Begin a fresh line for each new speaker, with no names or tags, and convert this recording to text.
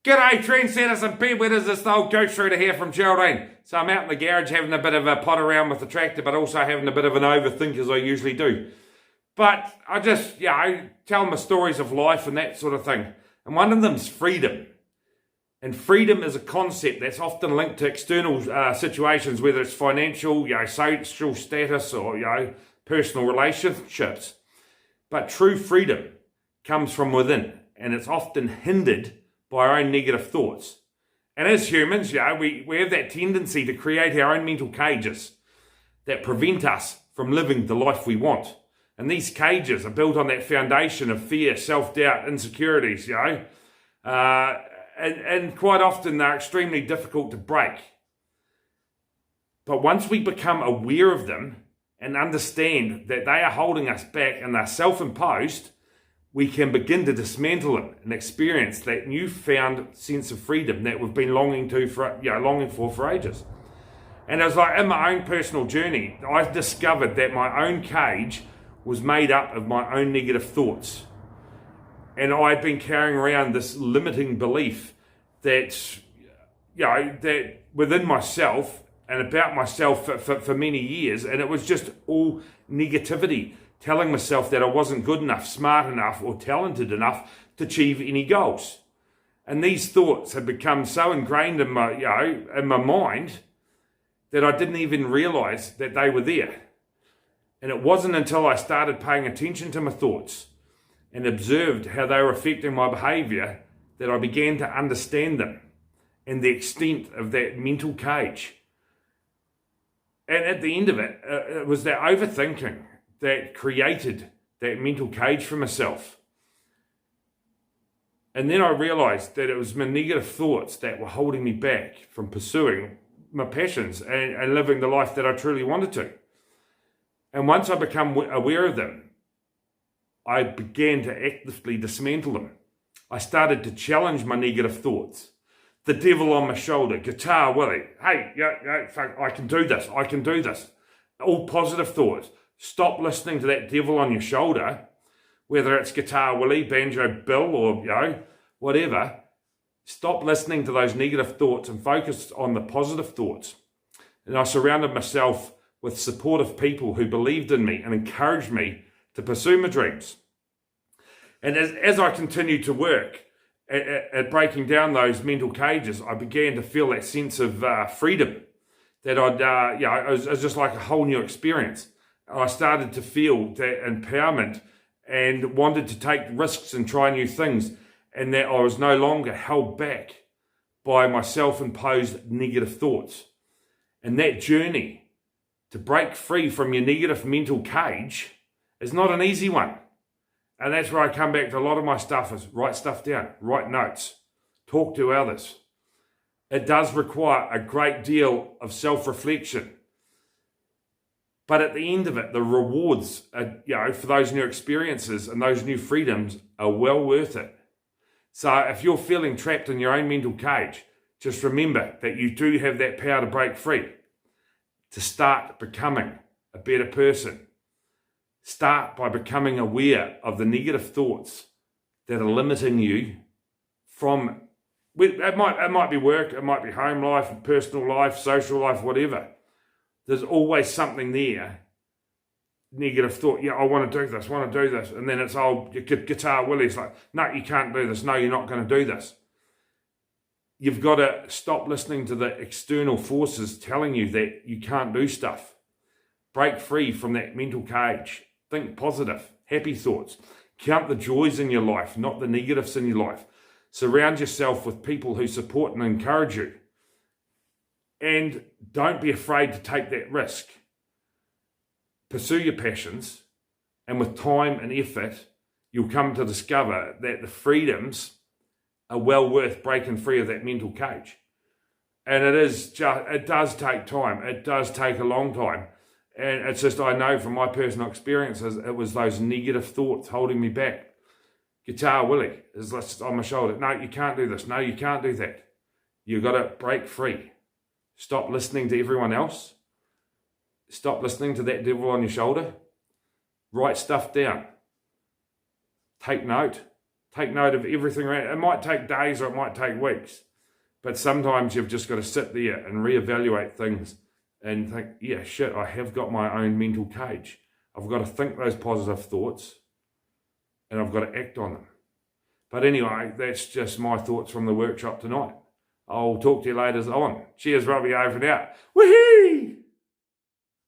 G'day trendsetters and bedwetters, it's the old Gooserooter here from Geraldine. So I'm out in the garage having a bit of a pot around with the tractor, but also having a bit of an overthink as I usually do. But I just, tell my stories of life and that sort of thing. And one of them's freedom. And freedom is a concept that's often linked to external situations, whether it's financial, social status, or, personal relationships. But true freedom comes from within, and it's often hindered by our own negative thoughts. And as humans, we have that tendency to create our own mental cages that prevent us from living the life we want. And these cages are built on that foundation of fear, self-doubt, insecurities, and quite often they're extremely difficult to break. But once we become aware of them and understand that they are holding us back and they're self-imposed, we can begin to dismantle them and experience that newfound sense of freedom that we've been longing for ages. And it was like in my own personal journey, I discovered that my own cage was made up of my own negative thoughts. And I'd been carrying around this limiting belief that, that within myself and about myself for many years, and it was just all negativity, telling myself that I wasn't good enough, smart enough, or talented enough to achieve any goals. And these thoughts had become so ingrained in my mind that I didn't even realize that they were there. And it wasn't until I started paying attention to my thoughts and observed how they were affecting my behavior that I began to understand them and the extent of that mental cage. And at the end of it, it was that overthinking that created that mental cage for myself. And then I realized that it was my negative thoughts that were holding me back from pursuing my passions and living the life that I truly wanted to. And once I became aware of them, I began to actively dismantle them. I started to challenge my negative thoughts. The devil on my shoulder, Guitar Willie, hey, fuck, I can do this, I can do this. All positive thoughts. Stop listening to that devil on your shoulder, whether it's Guitar Willie, Banjo Bill, or, whatever. Stop listening to those negative thoughts and focus on the positive thoughts. And I surrounded myself with supportive people who believed in me and encouraged me to pursue my dreams. And as I continued to work at breaking down those mental cages, I began to feel that sense of freedom that it was just like a whole new experience. I started to feel that empowerment and wanted to take risks and try new things, and that I was no longer held back by my self-imposed negative thoughts. And that journey to break free from your negative mental cage is not an easy one. And that's where I come back to a lot of my stuff is write stuff down, write notes, talk to others. It does require a great deal of self-reflection. But at the end of it, the rewards, for those new experiences and those new freedoms are well worth it. So if you're feeling trapped in your own mental cage, just remember that you do have that power to break free, to start becoming a better person. Start by becoming aware of the negative thoughts that are limiting you from, it might be work, it might be home life, personal life, social life, whatever. There's always something there, negative thought, I want to do this, and then it's Guitar Willie's like, no, you can't do this, no, you're not going to do this. You've got to stop listening to the external forces telling you that you can't do stuff. Break free from that mental cage. Think positive, happy thoughts. Count the joys in your life, not the negatives in your life. Surround yourself with people who support and encourage you. And don't be afraid to take that risk. Pursue your passions, and with time and effort, you'll come to discover that the freedoms are well worth breaking free of that mental cage. And it does take time. It does take a long time. And it's just, I know from my personal experiences, it was those negative thoughts holding me back. Guitar Willie is on my shoulder. No, you can't do this. No, you can't do that. You've got to break free. Stop listening to everyone else. Stop listening to that devil on your shoulder. Write stuff down. Take note. take note of everything around. It might take days or it might take weeks. But sometimes you've just got to sit there and reevaluate things and think, yeah, shit, I have got my own mental cage. I've got to think those positive thoughts and I've got to act on them. But anyway, that's just my thoughts from the workshop tonight. I'll talk to you later on. Cheers, Robbie, over and out. Woohoo!